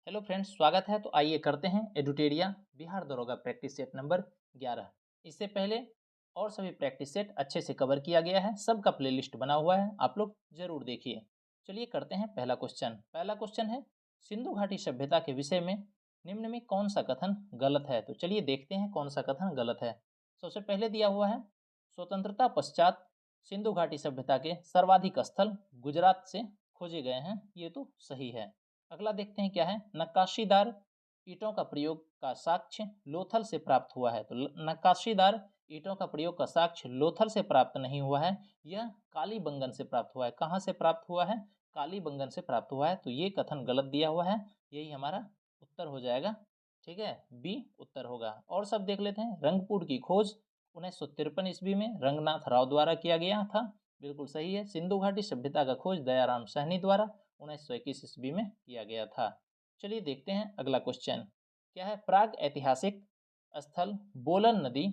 Hello friends, स्वागत है। तो आइए करते हैं एडुटेरिया बिहार दरोगा प्रैक्टिस सेट नंबर 11। इससे पहले और सभी प्रैक्टिस सेट अच्छे से कवर किया गया है, सबका प्लेलिस्ट बना हुआ है, आप लोग जरूर देखिए। चलिए करते हैं पहला क्वेश्चन। पहला क्वेश्चन है, सिंधु घाटी सभ्यता के विषय में निम्न में कौन सा कथन गलत है। तो चलिए देखते हैं कौन सा कथन गलत है। सबसे पहले दिया हुआ है, स्वतंत्रता पश्चात सिंधु घाटी सभ्यता के सर्वाधिक स्थल गुजरात से खोजे गए हैं, ये तो सही है। अगला देखते हैं क्या है, नक्काशीदार ईंटों का प्रयोग का साक्ष्य लोथल से प्राप्त हुआ है। तो नक्काशीदार ईंटों का प्रयोग का साक्ष्य लोथल से प्राप्त नहीं हुआ है, यह कालीबंगन से प्राप्त हुआ है। कहाँ से प्राप्त हुआ है? कालीबंगन से प्राप्त हुआ है। तो ये कथन गलत दिया हुआ है, यही हमारा उत्तर हो जाएगा। ठीक है, बी उत्तर होगा। और सब देख लेते हैं। रंगपुर की खोज 1953 ईस्वी में रंगनाथ राव द्वारा किया गया था, बिल्कुल सही है। सिंधु घाटी सभ्यता का खोज दयाराम सहनी द्वारा 1921 ईस्वी में किया गया था। चलिए देखते हैं अगला क्वेश्चन क्या है। प्राग ऐतिहासिक स्थल बोलन नदी,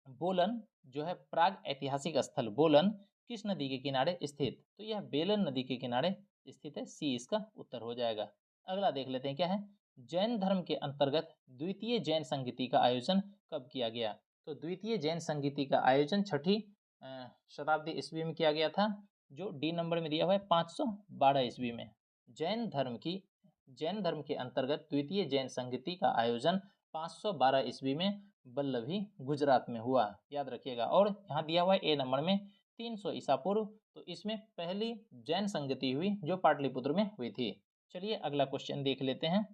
बोलन जो है प्राग ऐतिहासिक स्थल बोलन किस नदी के किनारे स्थित? तो यह बेलन नदी के किनारे स्थित है, सी इसका उत्तर हो जाएगा। अगला देख लेते हैं क्या है, जैन धर्म के अंतर्गत द्वितीय जैन संगीति का आयोजन कब किया गया? तो द्वितीय जैन संगीति का आयोजन छठी शताब्दी ईस्वी में किया गया था, जो डी नंबर में दिया हुआ है 512 ईस्वी में। जैन धर्म के अंतर्गत द्वितीय जैन संगीति का आयोजन 512 ईस्वी में बल्लभी गुजरात में हुआ, याद रखिएगा। और यहाँ दिया हुआ है ए नंबर में 300 ईसा पूर्व, तो इसमें पहली जैन संगति हुई जो पाटलिपुत्र में हुई थी। चलिए अगला क्वेश्चन देख लेते हैं।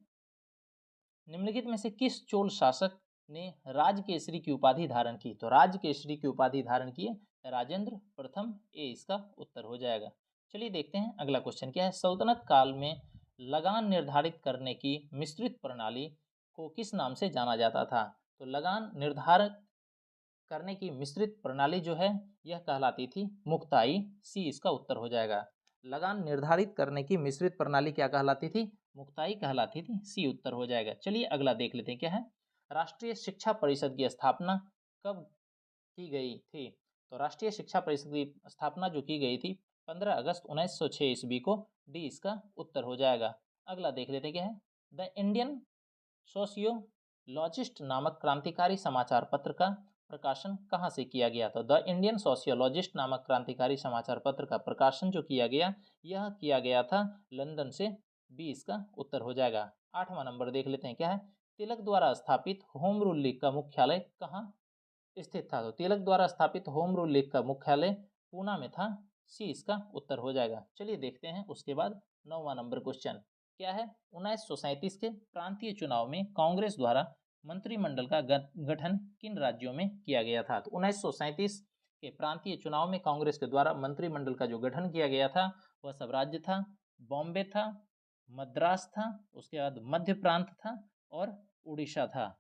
निम्नलिखित में से किस चोल शासक ने राजकेसरी की उपाधि धारण की? तो राजकेसरी की उपाधि धारण की राजेंद्र प्रथम, ए इसका उत्तर हो जाएगा। चलिए देखते हैं अगला क्वेश्चन क्या है। सल्तनत काल में लगान निर्धारित करने की मिश्रित प्रणाली को किस नाम से जाना जाता था? तो लगान निर्धारित करने की मिश्रित प्रणाली जो है यह कहलाती थी मुक्ताई, सी इसका उत्तर हो जाएगा। लगान निर्धारित करने की मिश्रित प्रणाली क्या कहलाती थी? मुक्ताई कहलाती थी, सी उत्तर हो जाएगा। चलिए अगला देख लेते हैं क्या है। राष्ट्रीय शिक्षा परिषद की स्थापना कब की गई थी? तो राष्ट्रीय शिक्षा परिषद की स्थापना जो की गई थी 15 अगस्त 1906 ईस्वी को, डी इसका उत्तर हो जाएगा। अगला देख लेते हैं क्या है। द इंडियन सोशियोलॉजिस्ट नामक क्रांतिकारी समाचार पत्र का प्रकाशन कहाँ से किया गया? तो द इंडियन सोशियोलॉजिस्ट नामक क्रांतिकारी समाचार पत्र का प्रकाशन जो किया गया, यह किया गया था लंदन से, बी इसका उत्तर हो जाएगा। 8वां नंबर देख लेते हैं क्या है। तिलक द्वारा स्थापित होम रूल लीग का मुख्यालय कहाँ स्थित था? तो तिलक द्वारा स्थापित होम रूल लीग का मुख्यालय पूना में था, सी इसका उत्तर हो जाएगा। चलिए देखते हैं उसके बाद 9वां नंबर क्वेश्चन क्या है। 1937 के प्रांतीय चुनाव में कांग्रेस द्वारा मंत्रिमंडल का गठन किन राज्यों में किया गया था? तो 1937 के प्रांतीय चुनाव में कांग्रेस के द्वारा मंत्रिमंडल का जो गठन किया गया था वह सब राज्य था। बॉम्बे था, मद्रास था, उसके बाद मध्य प्रांत था और उड़ीसा था।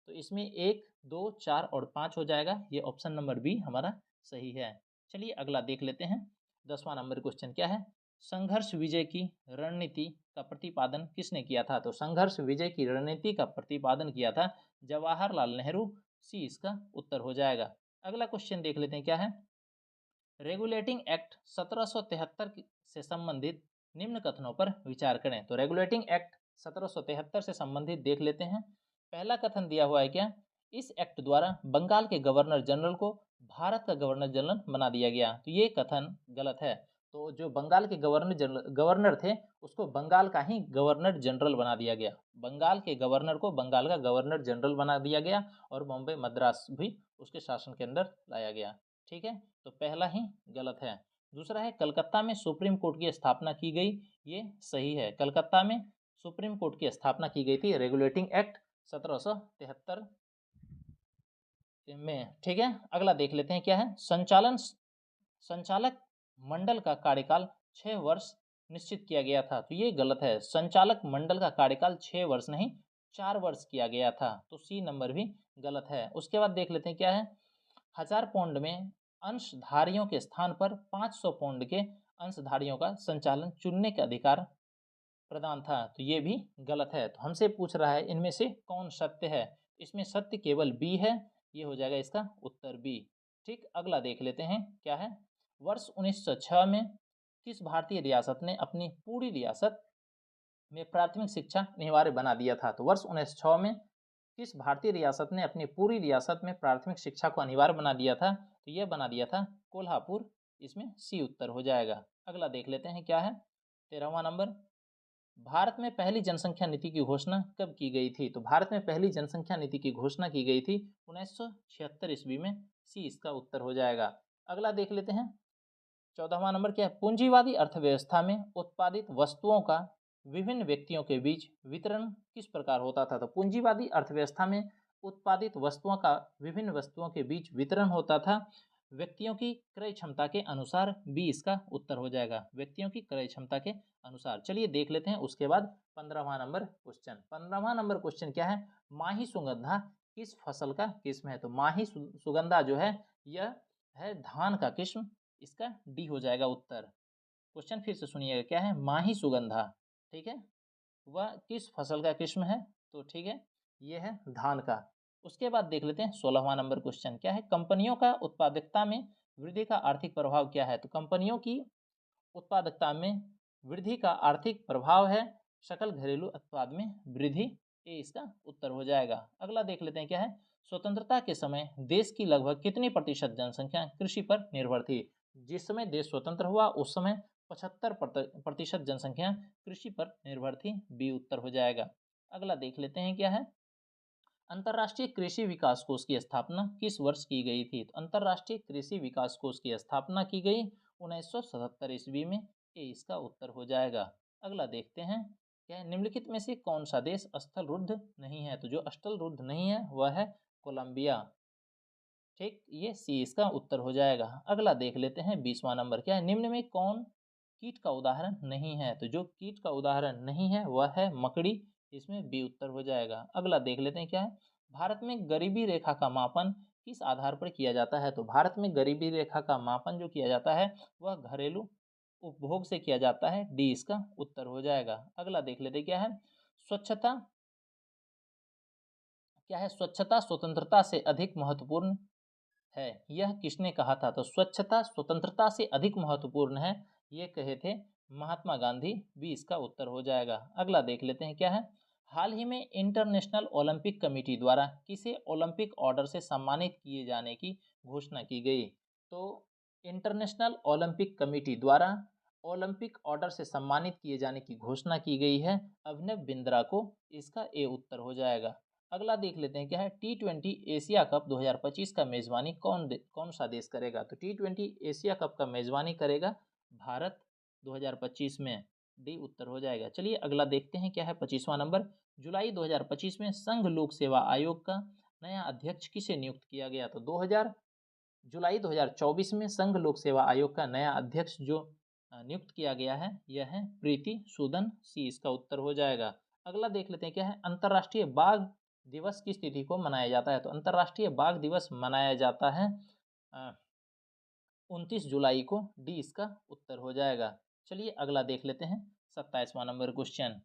तो इसमें 1, 2, 4 और 5 हो जाएगा, ये ऑप्शन नंबर बी हमारा सही है। चलिए अगला देख लेते हैं। 10वां नंबर क्वेश्चन क्या है। संघर्ष विजय की रणनीति का प्रतिपादन किसने किया था? तो संघर्ष विजय की रणनीति का प्रतिपादन किया था जवाहरलाल नेहरू, सी इसका उत्तर हो जाएगा। अगला क्वेश्चन देख लेते हैं क्या है। रेगुलेटिंग एक्ट 1773 से संबंधित निम्न कथनों पर विचार करें। तो रेगुलेटिंग एक्ट 1773 से संबंधित देख लेते हैं। पहला कथन दिया हुआ है क्या, इस एक्ट द्वारा बंगाल के गवर्नर जनरल को भारत का गवर्नर जनरल बना दिया गया। तो ये कथन गलत है। तो जो बंगाल के गवर्नर थे उसको बंगाल का ही गवर्नर जनरल बना दिया गया। बंगाल के गवर्नर को बंगाल का गवर्नर जनरल बना दिया गया और बॉम्बे मद्रास भी उसके शासन के अंदर लाया गया। ठीक है, तो पहला ही गलत है। दूसरा है, कलकत्ता में सुप्रीम कोर्ट की स्थापना की गई, ये सही है। कलकत्ता में सुप्रीम कोर्ट की स्थापना की गई थी रेगुलेटिंग एक्ट 1773 में। ठीक है, अगला देख लेते हैं क्या है। संचालक मंडल का कार्यकाल 6 वर्ष निश्चित किया गया था। तो ये गलत है। संचालक मंडल का कार्यकाल 6 वर्ष नहीं 4 वर्ष किया गया था, तो सी नंबर भी गलत है। उसके बाद देख लेते हैं क्या है। 1000 पौंड में अंशधारियों के स्थान पर 500 पौंड के अंशधारियों का संचालन चुनने का अधिकार प्रदान था, तो ये भी गलत है। तो हमसे पूछ रहा है इनमें से कौन सत्य है, इसमें सत्य केवल बी है, ये हो जाएगा इसका उत्तर बी। ठीक, अगला देख लेते हैं क्या है। वर्ष 1906 में किस भारतीय रियासत ने अपनी पूरी रियासत में प्राथमिक शिक्षा अनिवार्य बना दिया था। तो वर्ष 1906 में किस भारतीय रियासत ने अपनी पूरी रियासत में प्राथमिक शिक्षा को अनिवार्य बना दिया था? तो यह बना दिया था कोल्हापुर। इसमें सी उत्तर हो जाएगा। अगला देख लेते हैं क्या है 13वां नंबर। भारत में पहली जनसंख्या नीति की घोषणा कब की गई थी? तो भारत में पहली जनसंख्या नीति की घोषणा की गई थी 1976 ईस्वी में। सी इसका उत्तर हो जाएगा। अगला देख लेते हैं 14वां नंबर क्या है? पूंजीवादी अर्थव्यवस्था में उत्पादित वस्तुओं का विभिन्न व्यक्तियों के बीच वितरण किस प्रकार होता था? तो पूंजीवादी अर्थव्यवस्था में उत्पादित वस्तुओं का विभिन्न वस्तुओं के बीच वितरण होता था व्यक्तियों की क्रय क्षमता के अनुसार। बी इसका उत्तर हो जाएगा, व्यक्तियों की क्रय क्षमता के अनुसार। चलिए देख लेते हैं उसके बाद 15वां नंबर क्वेश्चन। 15वां नंबर क्वेश्चन क्या है? माही सुगंधा किस फसल का किस्म है? तो माही सुगंधा जो है यह है धान का किस्म। इसका डी हो जाएगा उत्तर। क्वेश्चन फिर से सुनिएगा क्या है? माही सुगंधा, ठीक है, वह किस फसल का किस्म है? तो ठीक है, यह है धान का। उसके बाद देख लेते हैं 16वां नंबर क्वेश्चन क्या है? कंपनियों का उत्पादकता में वृद्धि का आर्थिक प्रभाव क्या है? तो कंपनियों की उत्पादकता में वृद्धि का आर्थिक प्रभाव है सकल घरेलू उत्पाद में वृद्धि। ए इसका उत्तर हो जाएगा। अगला देख लेते हैं क्या है? स्वतंत्रता के समय देश की लगभग कितनी प्रतिशत जनसंख्या कृषि पर निर्भर थी? जिस समय देश स्वतंत्र हुआ उस समय 75% जनसंख्या कृषि पर निर्भर थी। बी उत्तर हो जाएगा। अगला देख लेते हैं क्या है? अंतर्राष्ट्रीय कृषि विकास कोष की स्थापना किस वर्ष की गई थी? तो अंतर्राष्ट्रीय कृषि विकास कोष की स्थापना की गई 1977 ईस्वी में। ए इसका उत्तर हो जाएगा। अगला देखते हैं क्या है? निम्नलिखित में से कौन सा देश स्थल रुद्ध नहीं है? तो जो स्थल रुद्ध नहीं है वह है कोलंबिया। ठीक, ये सी इसका उत्तर हो जाएगा। अगला देख लेते हैं 20वां नंबर क्या है? निम्न में कौन कीट का उदाहरण नहीं है? तो जो कीट का उदाहरण नहीं है वह है मकड़ी। इसमें बी उत्तर हो जाएगा। अगला देख लेते हैं क्या है? भारत में गरीबी रेखा का मापन किस आधार पर किया जाता है? तो भारत में गरीबी रेखा का मापन जो किया जाता है वह घरेलू उपभोग से किया जाता है। डी इसका उत्तर हो जाएगा। अगला देख लेते हैं क्या है? स्वच्छता क्या है? स्वच्छता स्वतंत्रता से अधिक महत्वपूर्ण है, यह किसने कहा था? तो स्वच्छता स्वतंत्रता से अधिक महत्वपूर्ण है, ये कहे थे महात्मा गांधी। भी इसका उत्तर हो जाएगा। अगला देख लेते हैं क्या है? हाल ही में इंटरनेशनल ओलंपिक कमेटी द्वारा किसे ओलंपिक ऑर्डर से सम्मानित किए जाने की घोषणा की गई? तो इंटरनेशनल ओलंपिक कमेटी द्वारा ओलंपिक ऑर्डर से सम्मानित किए जाने की घोषणा की गई है अभिनव बिंद्रा को। इसका ए उत्तर हो जाएगा। अगला देख लेते हैं क्या है? T20 एशिया कप 2025 का मेजबानी कौन सा देश करेगा? तो T20 एशिया कप का मेजबानी करेगा भारत 2025 में। डी उत्तर हो जाएगा। चलिए अगला देखते हैं क्या है 25वां नंबर। जुलाई 2025 में संघ लोक सेवा आयोग का नया अध्यक्ष किसे नियुक्त किया गया? तो जुलाई 2024 में संघ लोक सेवा आयोग का नया अध्यक्ष जो नियुक्त किया गया है यह है प्रीति सूदन। सी इसका उत्तर हो जाएगा। अगला देख लेते हैं क्या है? अंतर्राष्ट्रीय बाघ दिवस किस तिथि को मनाया जाता है? तो अंतर्राष्ट्रीय बाघ दिवस मनाया जाता है 29 जुलाई को। डी इसका उत्तर हो जाएगा। चलिए अगला देख लेते हैं 27वां नंबर क्वेश्चन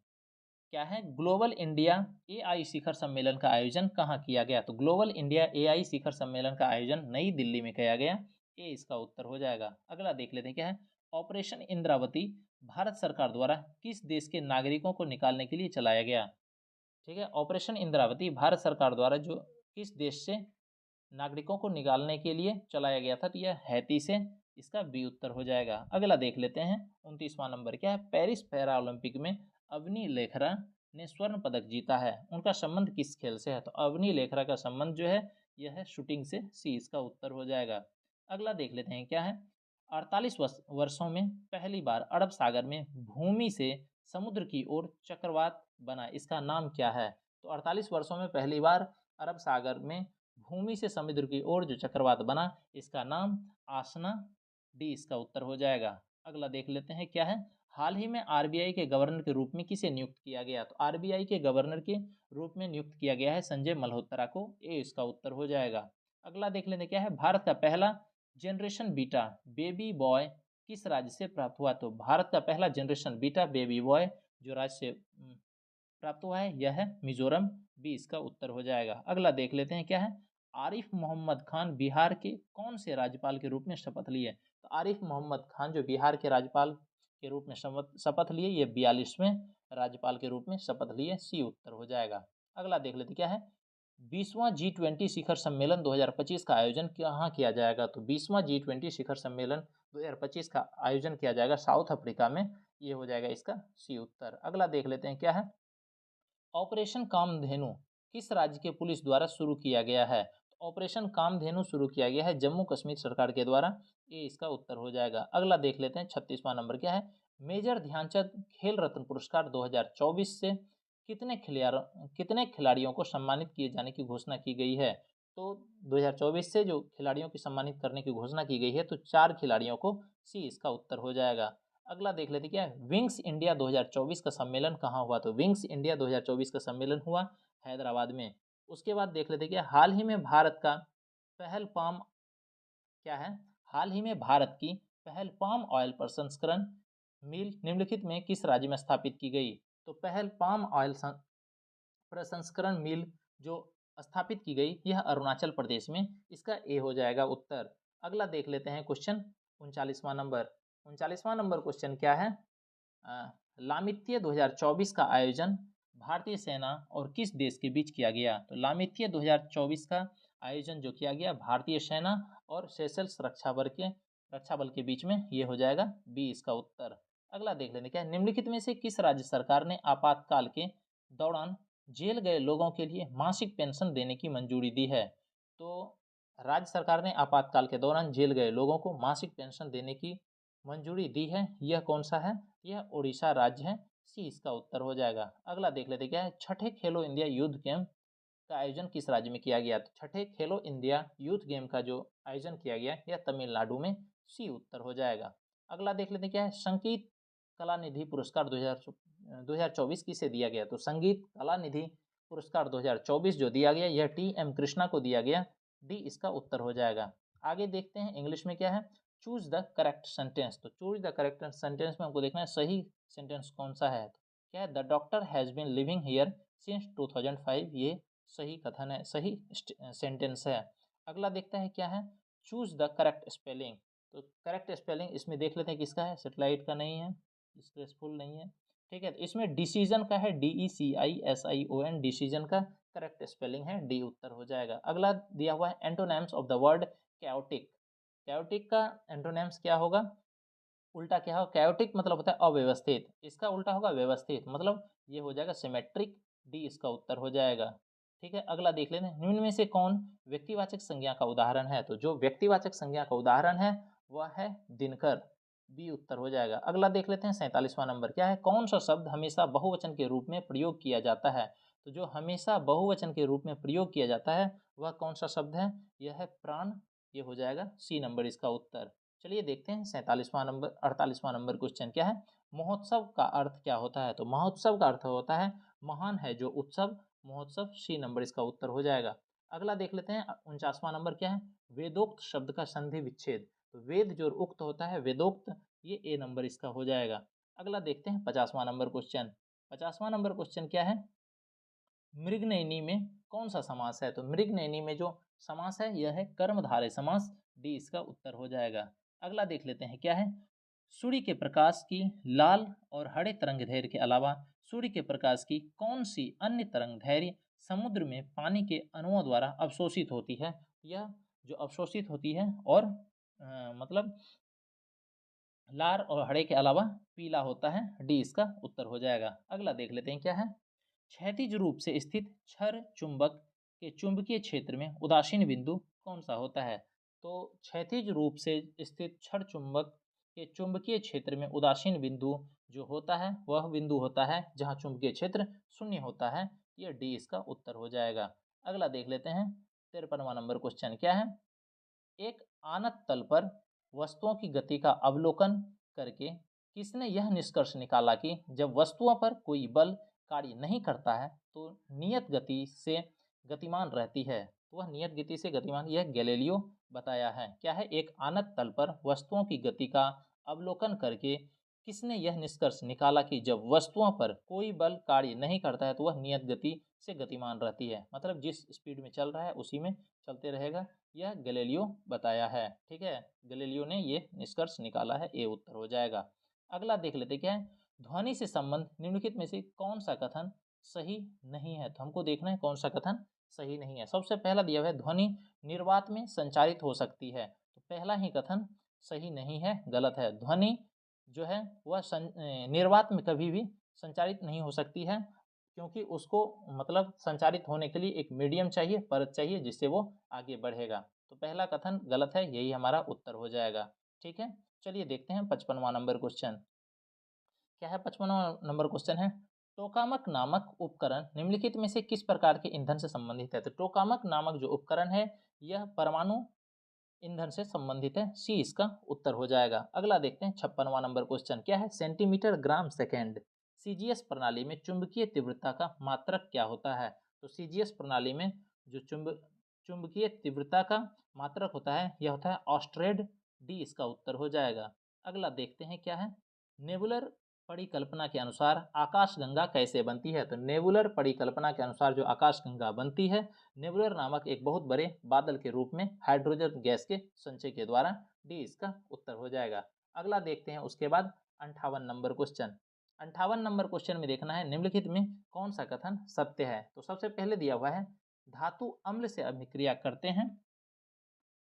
क्या है? ग्लोबल इंडिया एआई शिखर सम्मेलन का आयोजन कहाँ किया गया? तो ग्लोबल इंडिया एआई शिखर सम्मेलन का आयोजन नई दिल्ली में किया गया। ए इसका उत्तर हो जाएगा। अगला देख लेते हैं क्या है? ऑपरेशन इंद्रावती भारत सरकार द्वारा किस देश के नागरिकों को निकालने के लिए चलाया गया? ठीक है, ऑपरेशन इंद्रावती भारत सरकार द्वारा जो किस देश से नागरिकों को निकालने के लिए चलाया गया था? तो यह हैती से। इसका बी उत्तर हो जाएगा। अगला देख लेते हैं 29वां नंबर क्या है? पेरिस पैरा ओलंपिक में अवनी लेखरा ने स्वर्ण पदक जीता है, उनका संबंध किस खेल से है? तो अवनी लेखरा का संबंध जो है यह है शूटिंग से। सी इसका उत्तर हो जाएगा। अगला देख लेते हैं क्या है? 48 वर्षों में पहली बार अरब सागर में भूमि से समुद्र की ओर चक्रवात बना, इसका नाम क्या है? तो 48 वर्षों में पहली बार अरब सागर में भूमि से समुद्र की ओर जो चक्रवात बना इसका नाम आसना। डी इसका उत्तर हो जाएगा। अगला देख लेते हैं क्या है? हाल ही में आरबीआई के गवर्नर के रूप में किसे नियुक्त किया गया? तो आरबीआई के गवर्नर के रूप में नियुक्त किया गया है संजय मल्होत्रा को। ए इसका उत्तर हो जाएगा। अगला देख लेते क्या है? भारत का पहला जनरेशन बीटा बेबी बॉय किस राज्य से प्राप्त हुआ? तो भारत का पहला जनरेशन बीटा बेबी बॉय जो राज्य से प्राप्त हुआ है यह है मिजोरम। बी इसका उत्तर हो जाएगा। अगला देख लेते हैं क्या है? आरिफ मोहम्मद खान बिहार के कौन से राज्यपाल के रूप में शपथ लिए? तो आरिफ मोहम्मद खान जो बिहार के राज्यपाल के रूप में शपथ लिए ये 42वें राज्यपाल के रूप में शपथ लिए, सी उत्तर हो जाएगा। अगला देख लेते क्या है, 20वां G20 शिखर सम्मेलन 2025 का आयोजन कहाँ किया जाएगा? तो 20वां G20 शिखर सम्मेलन 2025 का आयोजन किया जाएगा साउथ अफ्रीका में, ये हो जाएगा इसका सी उत्तर। अगला देख लेते हैं क्या है, ऑपरेशन कामधेनु किस राज्य के पुलिस द्वारा शुरू किया गया है? तो ऑपरेशन कामधेनु शुरू किया गया है जम्मू कश्मीर सरकार के द्वारा, ये इसका उत्तर हो जाएगा। अगला देख लेते हैं 36वां नंबर क्या है, मेजर ध्यानचंद खेल रत्न पुरस्कार 2024 से कितने खिलाड़ियों को सम्मानित किए जाने की घोषणा की गई है? तो 2024 से जो खिलाड़ियों की सम्मानित करने की घोषणा की गई है, तो 4 खिलाड़ियों को, सी इसका उत्तर हो जाएगा। अगला देख लेते क्या है, विंग्स इंडिया 2024 का सम्मेलन कहाँ हुआ? तो विंग्स इंडिया 2024 का सम्मेलन हुआ हैदराबाद में। उसके बाद देख लेते क्या, हाल ही में भारत का पहल पाम क्या है, हाल ही में भारत की पहल पाम ऑयल प्रसंस्करण मिल निम्नलिखित में किस राज्य में स्थापित की गई? तो पहल पाम ऑयल प्रसंस्करण मिल जो स्थापित की गई, यह अरुणाचल प्रदेश में, इसका ए हो जाएगा उत्तर। अगला देख लेते हैं क्वेश्चन 39वां नंबर। 39वां नंबर क्वेश्चन क्या है, लामित्य 2024 का आयोजन भारतीय सेना और किस देश के बीच किया गया? तो लामित्य 2024 का आयोजन जो किया गया भारतीय सेना और सेशल्स रक्षा बल के बीच में, ये हो जाएगा बी इसका उत्तर। अगला देख लेते क्या है, निम्नलिखित में से किस राज्य सरकार ने आपातकाल के दौरान जेल गए लोगों के लिए मासिक पेंशन देने की मंजूरी दी है? तो राज्य सरकार ने आपातकाल के दौरान जेल गए लोगों को मासिक पेंशन देने की मंजूरी दी है, यह कौन सा है? यह उड़ीसा राज्य है, सी इसका उत्तर हो जाएगा। अगला देख लेते क्या है, छठे खेलो इंडिया यूथ गेम का आयोजन किस राज्य में किया गया? तो छठे खेलो इंडिया यूथ गेम का जो आयोजन किया गया, यह तमिलनाडु में, सी उत्तर हो जाएगा। अगला देख लेते क्या है, संगीत कला निधि पुरस्कार 2024 किसे दिया गया? तो संगीत कला निधि पुरस्कार 2024 जो दिया गया, यह TM कृष्णा को दिया गया, डी इसका उत्तर हो जाएगा। आगे देखते हैं इंग्लिश में क्या है, चूज द करेक्ट सेंटेंस। तो चूज द करेक्ट सेंटेंस में हमको देखना है सही सेंटेंस कौन सा है। तो क्या है, the doctor has been living here since 2005, ये सही कथन है, सही सेंटेंस है। अगला देखता है क्या है, चूज द करेक्ट स्पेलिंग। तो करेक्ट स्पेलिंग इसमें देख लेते हैं किसका है, सेटेलाइट का नहीं है, स्ट्रेसफुल नहीं है, ठीक है। इसमें डिसीजन का है, DECISION, डिसीजन का करेक्ट स्पेलिंग है, डी उत्तर हो जाएगा। अगला दिया हुआ है antonyms of the word chaotic. Chaotic का एंटोनेम्स क्या होगा, उल्टा क्या होगा? कैओटिक मतलब होता है अव्यवस्थित, इसका उल्टा होगा व्यवस्थित, मतलब ये हो जाएगा सिमेट्रिक, डी इसका उत्तर हो जाएगा, ठीक है। अगला देख लेते हैं, निम्न में से कौन व्यक्तिवाचक संज्ञा का उदाहरण है? तो जो व्यक्तिवाचक संज्ञा का उदाहरण है वह है दिनकर, बी उत्तर हो जाएगा। अगला देख लेते हैं 47वां नंबर क्या है, कौन सा शब्द हमेशा बहुवचन के रूप में प्रयोग किया जाता है? तो जो हमेशा बहुवचन के रूप में प्रयोग किया जाता है वह कौन सा शब्द है? यह है प्राण, ये हो जाएगा सी नंबर इसका उत्तर। चलिए देखते हैं 48वां नंबर क्वेश्चन क्या है, महोत्सव का अर्थ क्या होता है? तो महोत्सव का अर्थ होता है महान है जो उत्सव, महोत्सव, सी नंबर इसका उत्तर हो जाएगा। अगला देख लेते हैं 49वां नंबर क्या है, वेदोक्त शब्द का संधि विच्छेद। तो वेद जो उक्त होता है वेदोक्त, ये ए नंबर इसका हो जाएगा। अगला देखते हैं 50वां नंबर क्वेश्चन। 50वां नंबर क्वेश्चन क्या है, मृगनयनी में कौन सा समास है? तो मृगनयनी में जो समास है यह है कर्मधारय समास, डी इसका उत्तर हो जाएगा। अगला देख लेते हैं क्या है, सूर्य के प्रकाश की लाल और हरे तरंग दैर्घ्य के अलावा सूर्य के प्रकाश की कौन सी अन्य तरंग दैर्घ्य समुद्र में पानी के अणुओं द्वारा अवशोषित होती है? यह जो अवशोषित होती है और मतलब लाल और हरे के अलावा पीला होता है, डी इसका उत्तर हो जाएगा। अगला देख लेते हैं क्या है, क्षैतिज रूप से स्थित क्षर चुंबक के चुंबकीय क्षेत्र में उदासीन बिंदु कौन सा होता है? तो क्षैतिज रूप से स्थित क्षर चुंबक के चुंबकीय क्षेत्र में उदासीन बिंदु जो होता है वह बिंदु होता है जहाँ चुंबकीय क्षेत्र शून्य होता है, यह डी इसका उत्तर हो जाएगा। अगला देख लेते हैं 53वां नंबर क्वेश्चन क्या है, एक आनत तल पर वस्तुओं की गति का अवलोकन करके किसने यह निष्कर्ष निकाला कि जब वस्तुओं पर कोई बल कार्य नहीं करता है तो नियत गति से गतिमान रहती है? तो वह नियत गति से गतिमान, यह गैलीलियो बताया है। क्या है, एक आनत तल पर वस्तुओं की गति का अवलोकन करके किसने यह निष्कर्ष निकाला कि जब वस्तुओं पर कोई बल कार्य नहीं करता है तो वह नियत गति से गतिमान रहती है, मतलब जिस स्पीड में चल रहा है उसी में चलते रहेगा, यह गैलीलियो बताया है, ठीक है। गैलीलियो ने ये निष्कर्ष निकाला है, ए उत्तर हो जाएगा। अगला देख लेते क्या है, ध्वनि से संबंध निम्नलिखित में से कौन सा कथन सही नहीं है? तो हमको देखना है कौन सा कथन सही नहीं है। सबसे पहला दिया हुआ है ध्वनि निर्वात में संचारित हो सकती है, तो पहला ही कथन सही नहीं है, गलत है। ध्वनि जो है वह निर्वात में कभी भी संचारित नहीं हो सकती है, क्योंकि उसको मतलब संचारित होने के लिए एक मीडियम चाहिए, परत चाहिए, जिससे वो आगे बढ़ेगा। तो पहला कथन गलत है, यही हमारा उत्तर हो जाएगा। ठीक है, चलिए देखते हैं 55वां नंबर क्वेश्चन क्या है। 55वां नंबर क्वेश्चन है, टोकामक नामक उपकरण निम्नलिखित में से किस प्रकार के ईंधन से संबंधित है? तो टोकामक नामक जो उपकरण है यह परमाणु ईंधन से संबंधित है, सी इसका उत्तर हो जाएगा। अगला देखते हैं 56वां नंबर क्वेश्चन क्या है। सेंटीमीटर ग्राम सेकेंड सीजीएस प्रणाली में चुंबकीय तीव्रता का मात्रक क्या होता है? तो सीजीएस प्रणाली में जो चुंबकीय तीव्रता का मात्रक होता है यह होता है ऑस्ट्रेड, डी इसका उत्तर हो जाएगा। अगला देखते हैं क्या है। नेबुलर परिकल्पना के अनुसार आकाशगंगा कैसे बनती है? तो नेबुलर परिकल्पना के अनुसार जो आकाशगंगा बनती है नेबुलर नामक एक बहुत बड़े बादल के रूप में हाइड्रोजन गैस के संचय के द्वारा, डी इसका उत्तर हो जाएगा। अगला देखते हैं उसके बाद 58 नंबर क्वेश्चन। 58 नंबर क्वेश्चन में देखना है निम्नलिखित में कौन सा कथन सत्य है? तो सबसे पहले दिया हुआ है धातु अम्ल से अभिक्रिया करते हैं।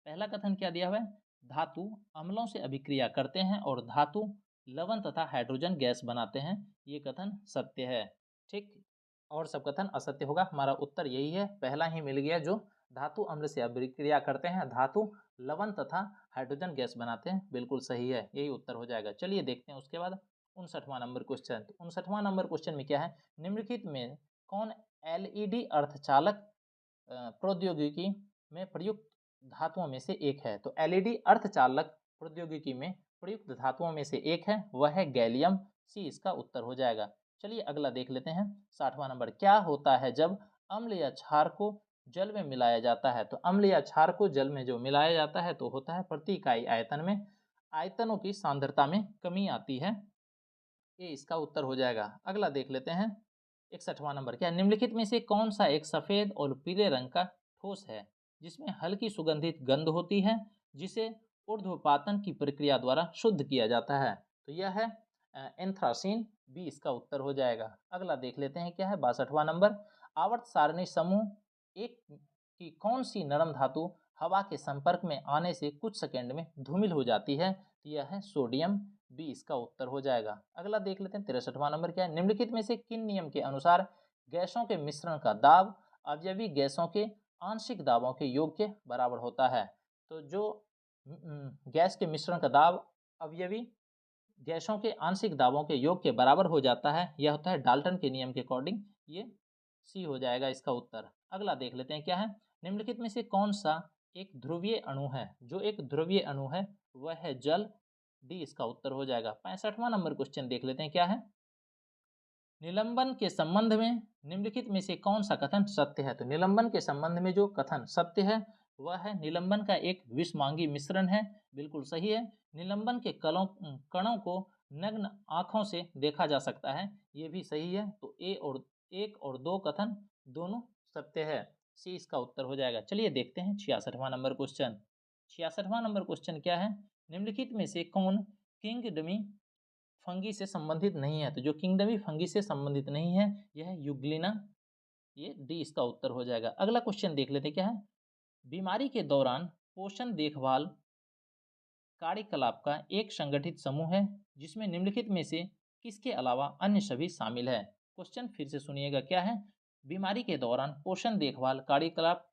पहला कथन क्या दिया हुआ है? धातु अम्लों से अभिक्रिया करते हैं और धातु लवण तथा हाइड्रोजन गैस बनाते हैं, ये कथन सत्य है। ठीक, और सब कथन असत्य होगा। हमारा उत्तर यही है, पहला ही मिल गया, जो धातु अम्ल से अभिक्रिया करते हैं, धातु लवण तथा हाइड्रोजन गैस बनाते हैं, बिल्कुल सही है, यही उत्तर हो जाएगा। चलिए देखते हैं उसके बाद 59वां नंबर क्वेश्चन। तो 59वां नंबर क्वेश्चन में क्या है, निम्नलिखित में कौन एलईडी अर्धचालक प्रौद्योगिकी में प्रयुक्त धातुओं में से एक है? तो एलईडी अर्धचालक प्रौद्योगिकी में प्रयुक्त धातुओं में से एक है, वह है गैलियम, सी इसका उत्तर हो जाएगा। चलिए अगला देख लेते हैं 60वां नंबर। क्या होता है जब अम्ल या क्षार को जल में मिलाया जाता है? तो अम्ल या क्षार को जल में जो मिलाया जाता है तो होता है प्रति इकाई आयतन में आयतनों की सांद्रता में कमी आती है, ये इसका उत्तर हो जाएगा। अगला देख लेते हैं 61वां नंबर। क्या निम्नलिखित में से कौन सा एक सफेद और पीले रंग का ठोस है जिसमें हल्की सुगंधित गंध होती है, जिसे ऊर्ध्वपातन की प्रक्रिया द्वारा शुद्ध किया जाता है? तो यह है एंथ्रासीन, बी इसका उत्तर हो जाएगा। अगला देख लेते हैं क्या है 62वां नंबर। आवर्त सारणी समूह एक की कौन सी नरम धातु हवा के संपर्क में आने से कुछ सेकंड में धूमिल हो जाती है? तो यह है सोडियम, बी इसका उत्तर हो जाएगा। अगला देख लेते हैं 63वां नंबर क्या है। निम्नलिखित में से किन नियम के अनुसार गैसों के मिश्रण का दाब अवयवी गैसों के आंशिक दाबों के योग के बराबर होता है? तो जो गैस के मिश्रण का दाब अवयवी गैसों के आंशिक दाबों के योग के बराबर हो जाता है, यह होता है डाल्टन के नियम के अकॉर्डिंग, ये सी हो जाएगा इसका उत्तर। अगला देख लेते हैं क्या है। निम्नलिखित में से कौन सा एक ध्रुवीय अणु है? जो एक ध्रुवीय अणु है वह है जल, डी इसका उत्तर हो जाएगा। 65वां नंबर क्वेश्चन देख लेते हैं क्या है। निलंबन के संबंध में निम्नलिखित में से कौन सा कथन सत्य है? तो निलंबन के संबंध में जो कथन सत्य है वह है निलंबन का एक विषमांगी मिश्रण है, बिल्कुल सही है। निलंबन के कणों को नग्न आंखों से देखा जा सकता है, ये भी सही है। तो ए और एक और दो कथन दोनों सत्य है, सी इसका उत्तर हो जाएगा। चलिए देखते हैं 66वां नंबर क्वेश्चन। 66वां नंबर क्वेश्चन क्या है। निम्नलिखित में से कौन किंगडमी फंगी से संबंधित नहीं है? तो जो किंगडमी फंगी से संबंधित नहीं है यह यूग्लिना, ये डी इसका उत्तर हो जाएगा। अगला क्वेश्चन देख लेते क्या है। बीमारी के दौरान पोषण देखभाल कार्यकलाप का एक संगठित समूह है जिसमें निम्नलिखित में से किसके अलावा अन्य सभी शामिल है? क्वेश्चन फिर से सुनिएगा क्या है। बीमारी के दौरान पोषण देखभाल कार्यकलाप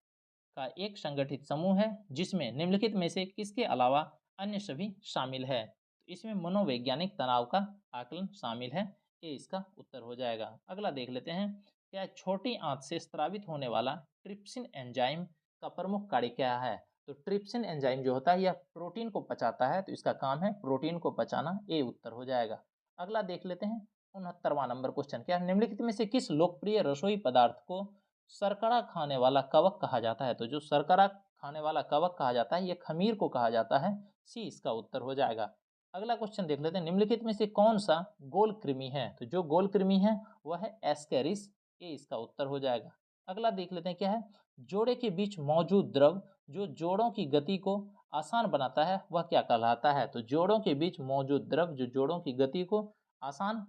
का एक संगठित समूह है जिसमें निम्नलिखित में से किसके अलावा अन्य सभी शामिल है? तो इसमें मनोवैज्ञानिक तनाव का आकलन शामिल है, ये इसका उत्तर हो जाएगा। अगला देख लेते हैं क्या छोटी आंत से स्रावित होने वाला ट्रिप्सिन एंजाइम का प्रमुख कार्य क्या है? तो ट्रिप्सिन एंजाइम जो होता है यह प्रोटीन को पचाता है, तो इसका काम है प्रोटीन को पचाना, ये उत्तर हो जाएगा। अगला देख लेते हैं 69वां नंबर क्वेश्चन क्या है। निम्नलिखित में से किस लोकप्रिय रसोई पदार्थ को शर्करा खाने वाला कवक कहा जाता है? तो जो शर्करा खाने वाला कवक कहा जाता है ये खमीर को कहा जाता है, सी इसका उत्तर हो जाएगा। अगला क्वेश्चन देख लेते हैं निम्नलिखित में से कौन सा गोल कृमि है? तो जो गोल कृमि है वह है एस्केरिस, ये इसका उत्तर हो जाएगा। अगला देख लेते हैं क्या है। जोड़े के बीच मौजूद द्रव जो जोड़ों की गति को आसान बनाता है वह क्या कहलाता है? तो जोड़ों के बीच मौजूद द्रव जो जोड़ों की गति को आसान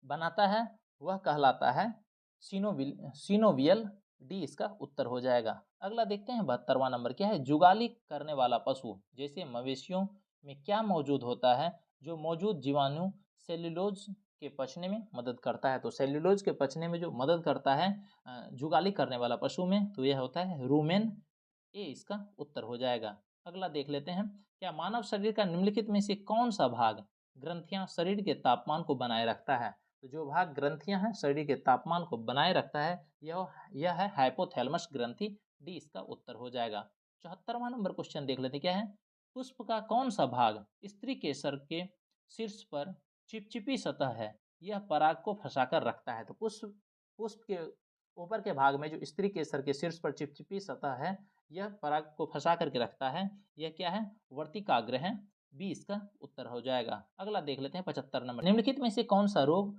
बनाता है वह कहलाता है सिनोवियल। डी इसका उत्तर हो जाएगा। अगला देखते हैं 72वां नंबर क्या है। जुगाली करने वाला पशु जैसे मवेशियों में क्या मौजूद होता है जो मौजूद जीवाणु सेल्यूलोज के पचने में मदद करता है। तो सेल्यूलोज के पचने में जो मदद करता है जुगाली करने वाला पशु में, तो यह होता है रूमेन। ए इसका उत्तर हो जाएगा। अगला देख लेते हैं, क्या मानव शरीर का निम्नलिखित में से कौन सा भाग ग्रंथियां शरीर के तापमान को बनाए रखता है। तो जो भाग ग्रंथियां हैं शरीर के तापमान को बनाए रखता है यह है हाइपोथैलेमस ग्रंथि। डी इसका उत्तर हो जाएगा। 74वां नंबर क्वेश्चन देख लेते क्या है। पुष्प का कौन सा भाग स्त्री केसर के शीर्ष पर चिपचिपी सतह है, यह पराग को फंसाकर रखता है। तो पुष्प पुष्प के ऊपर के भाग में जो स्त्री केसर के शीर्ष पर चिपचिपी सतह है, यह पराग को फंसा करके रखता है। यह क्या है, वर्तिकाग्र है। बी इसका उत्तर हो जाएगा। अगला देख लेते हैं 75 नंबर। निम्नलिखित में से कौन सा रोग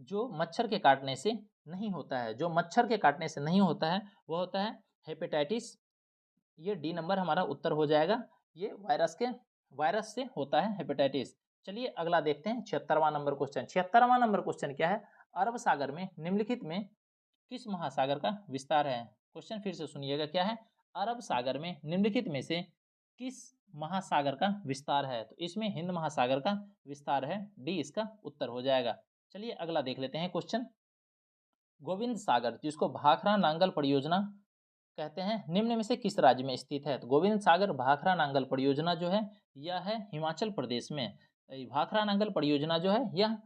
जो मच्छर के काटने से नहीं होता है। जो मच्छर के काटने से नहीं होता है वह होता है हेपेटाइटिस। ये डी नंबर हमारा उत्तर हो जाएगा। ये वायरस से होता है हेपेटाइटिस। चलिए अगला देखते हैं 76वां नंबर क्वेश्चन। 76वां नंबर क्वेश्चन क्या है। अरब सागर में निम्नलिखित में किस महासागर का विस्तार है। क्वेश्चन फिर से सुनिएगा क्या है। अरब सागर में निम्नलिखित में से किस महासागर का विस्तार है। तो इसमें हिंद महासागर का विस्तार है। डी इसका उत्तर हो जाएगा। चलिए अगला देख लेते हैं क्वेश्चन। गोविंद सागर जिसको भाखड़ा नांगल परियोजना कहते हैं, निम्न में से किस राज्य में स्थित है। तो गोविंद सागर भाखड़ा नांगल परियोजना जो है यह है हिमाचल प्रदेश में। भाखड़ा नांगल परियोजना जो है यह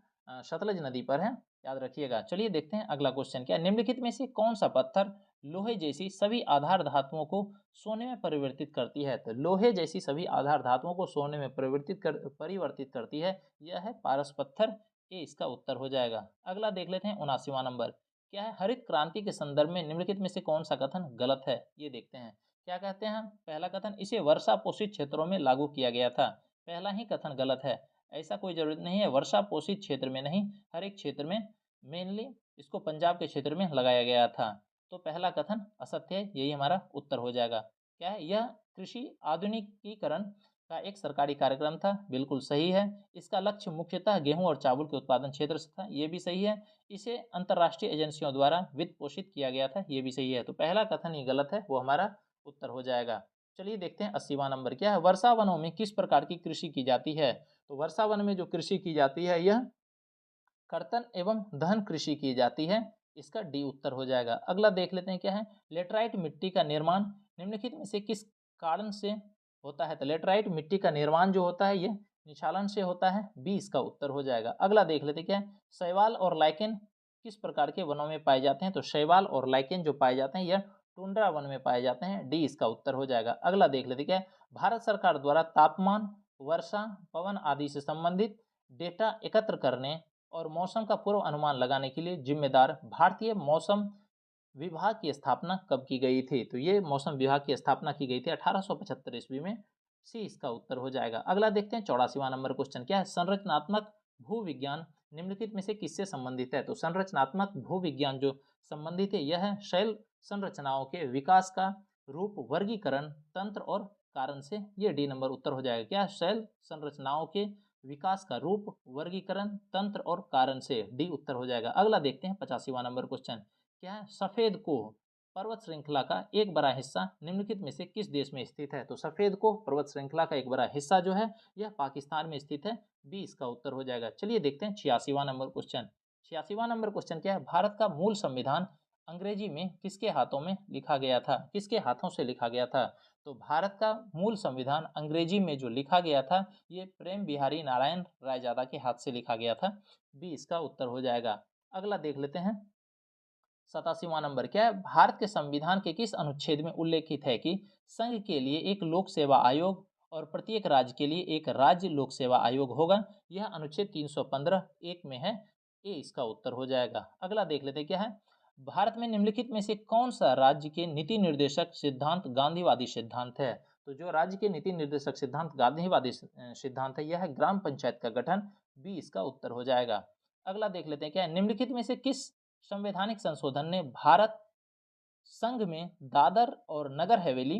सतलज नदी पर है, याद रखिएगा। चलिए देखते हैं अगला क्वेश्चन क्या है। निम्नलिखित में से कौन सा पत्थर लोहे जैसी सभी आधार धातुओं को सोने में परिवर्तित करती है। तो लोहे जैसी सभी आधार धातुओं को सोने में परिवर्तित करती है, यह है पारस पत्थर। ए इसका उत्तर हो जाएगा। अगला देख लेते हैं 79वां नंबर क्या है। हरित क्रांति के संदर्भ में निम्नलिखित में से कौन सा कथन गलत है। ये देखते हैं क्या कहते हैं। पहला कथन, इसे वर्षा पोषित क्षेत्रों में लागू किया गया था। पहला ही कथन गलत है। ऐसा कोई जरूरत नहीं है, वर्षा पोषित क्षेत्र में नहीं, हर एक क्षेत्र में, मेनली इसको पंजाब के क्षेत्र में लगाया गया था। तो पहला कथन असत्य है, यही हमारा उत्तर हो जाएगा। क्या है, यह कृषि आधुनिकीकरण का एक सरकारी कार्यक्रम था, बिल्कुल सही है। इसका लक्ष्य मुख्यतः गेहूं और चावल के उत्पादन क्षेत्र से था, ये भी सही है। इसे अंतर्राष्ट्रीय एजेंसियों द्वारा वित्त पोषित किया गया था, ये भी सही है। तो पहला कथन ही गलत है, वो हमारा उत्तर हो जाएगा। चलिए देखते हैं 80वां नंबर क्या है। वर्षा वनों में किस प्रकार की कृषि की जाती है। तो वर्षा वन में जो कृषि की जाती है यह कर्तन एवं दहन कृषि की जाती है। इसका डी उत्तर हो जाएगा। अगला देख लेते हैं क्या है। लेटराइट मिट्टी का निर्माण निम्नलिखित में से किस कारण से होता है। तो लेटराइट मिट्टी का निर्माण जो होता है यह निक्षालन से होता है। बी इसका उत्तर हो जाएगा। अगला देख लेते हैं क्या है। शैवाल और लाइकेन किस प्रकार के वनों में पाए जाते हैं। तो शैवाल और लाइकेन जो पाए जाते हैं यह टुंड्रा वन में पाए जाते हैं। डी इसका उत्तर हो जाएगा। अगला देख लेते क्या है। भारत सरकार द्वारा तापमान, वर्षा, पवन आदि से संबंधित डेटा एकत्र करने और मौसम का पूर्व अनुमान लगाने के लिए जिम्मेदार भारतीय मौसम विभाग की स्थापना कब की गई थी। तो ये मौसम विभाग की स्थापना की गई थी 1875 ईस्वी में। सी इसका उत्तर हो जाएगा। अगला देखते हैं 84वां नंबर क्वेश्चन क्या है। संरचनात्मक भूविज्ञान निम्नलिखित में से किससे संबंधित है। तो संरचनात्मक भूविज्ञान जो संबंधित है यह है शैल संरचनाओं के विकास का रूप, वर्गीकरण, तंत्र और कारण से। ये डी नंबर उत्तर हो जाएगा। क्या, शैल संरचनाओं के विकास का रूप, वर्गीकरण, तंत्र और कारण से। डी उत्तर हो जाएगा। अगला देखते हैं 85वां नंबर क्वेश्चन क्या है। सफेद कोह पर्वत श्रृंखला का एक बड़ा हिस्सा निम्नलिखित में से किस देश में स्थित है। तो सफेद कोह पर्वत श्रृंखला का एक बड़ा हिस्सा जो है यह पाकिस्तान में स्थित है। बी इसका उत्तर हो जाएगा। चलिए देखते हैं 86वां नंबर क्वेश्चन। 86वां नंबर क्वेश्चन क्या है। भारत का मूल संविधान अंग्रेजी में किसके हाथों में लिखा गया था, किसके हाथों से लिखा गया था। तो भारत का मूल संविधान अंग्रेजी में जो लिखा गया था ये प्रेम बिहारी नारायण रायजादा के हाथ से लिखा गया था। बी इसका उत्तर हो जाएगा। अगला देख लेते हैं 87वां नंबर क्या है। भारत के संविधान के किस अनुच्छेद में उल्लेखित है कि संघ के लिए एक लोक सेवा आयोग और प्रत्येक राज्य के लिए एक राज्य लोक सेवा आयोग होगा। यह अनुच्छेद 315 एक में है। ए इसका उत्तर हो जाएगा। अगला देख लेते क्या है। भारत में निम्नलिखित में से कौन सा राज्य के नीति निर्देशक सिद्धांत गांधीवादी सिद्धांत है। तो जो राज्य के नीति निर्देशक सिद्धांत गांधीवादी सिद्धांत है यह है ग्राम पंचायत का गठन। बी इसका उत्तर हो जाएगा। अगला देख लेते हैं क्या है। निम्नलिखित में से किस संवैधानिक संशोधन ने भारत संघ में दादर और नगर हवेली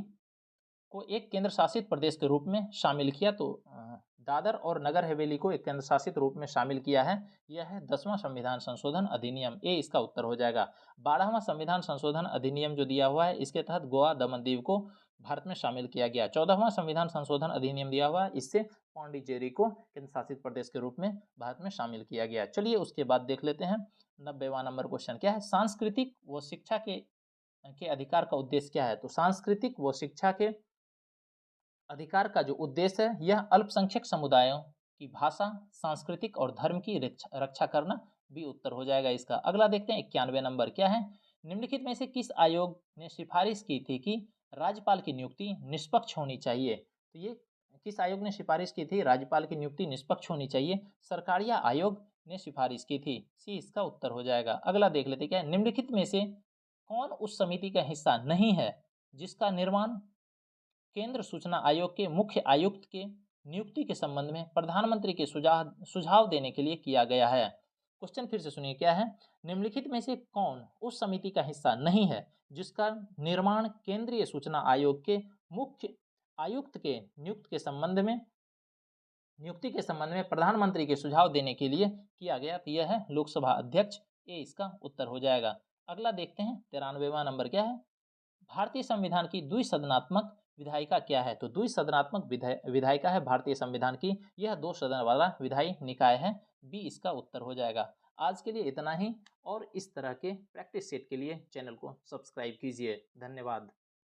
को एक केंद्र शासित प्रदेश के रूप में शामिल किया? तो दादर और नगर हवेली को एक केंद्र शासित रूप में शामिल किया है। यह है 10वां संविधान संशोधन अधिनियम, ए इसका उत्तर हो जाएगा। 12वां संविधान संशोधन अधिनियम जो दिया हुआ है, इसके तहत गोवा दमन दीव को भारत में शामिल किया गया। 14वां संविधान संशोधन अधिनियम दिया हुआ है, इससे पौंडीचेरी को केंद्र शासित प्रदेश के रूप में भारत में शामिल किया गया। चलिए उसके बाद देख लेते हैं 90वां नंबर क्वेश्चन क्या है। सांस्कृतिक व शिक्षा के अधिकार का उद्देश्य क्या है? तो सांस्कृतिक व शिक्षा के अधिकार का जो उद्देश्य है, यह अल्पसंख्यक समुदायों की भाषा, सांस्कृतिक और धर्म की रक्षा करना भी उत्तर हो जाएगा इसका। अगला देखते हैं 91 नंबर क्या है। निम्नलिखित में से किस आयोग ने सिफारिश की थी कि राज्यपाल की नियुक्ति निष्पक्ष होनी चाहिए? तो ये किस आयोग ने सिफारिश की थी? राज्यपाल की नियुक्ति निष्पक्ष होनी चाहिए, सरकारिया आयोग ने सिफारिश की थी। सी इसका उत्तर हो जाएगा। अगला देख लेते क्या है। निम्नलिखित में से कौन उस समिति का हिस्सा नहीं है जिसका निर्माण केंद्र सूचना आयोग के मुख्य आयुक्त के नियुक्ति के संबंध में प्रधानमंत्री के सुझाव देने के लिए किया गया है? क्वेश्चन फिर से सुनिए क्या है। निम्नलिखित में से कौन उस समिति का हिस्सा नहीं है जिसका निर्माण केंद्रीय सूचना आयोग के मुख्य आयुक्त के नियुक्ति के संबंध में प्रधानमंत्री के सुझाव देने के लिए किया गया? तो यह है लोकसभा अध्यक्ष, ए इसका उत्तर हो जाएगा। अगला देखते हैं 93वां नंबर क्या है। भारतीय संविधान की द्विसदनात्मक विधायिका क्या है? तो द्विसदनात्मक विधायिका है भारतीय संविधान की, यह 2 सदन वाला विधायी निकाय है, बी इसका उत्तर हो जाएगा। आज के लिए इतना ही, और इस तरह के प्रैक्टिस सेट के लिए चैनल को सब्सक्राइब कीजिए। धन्यवाद।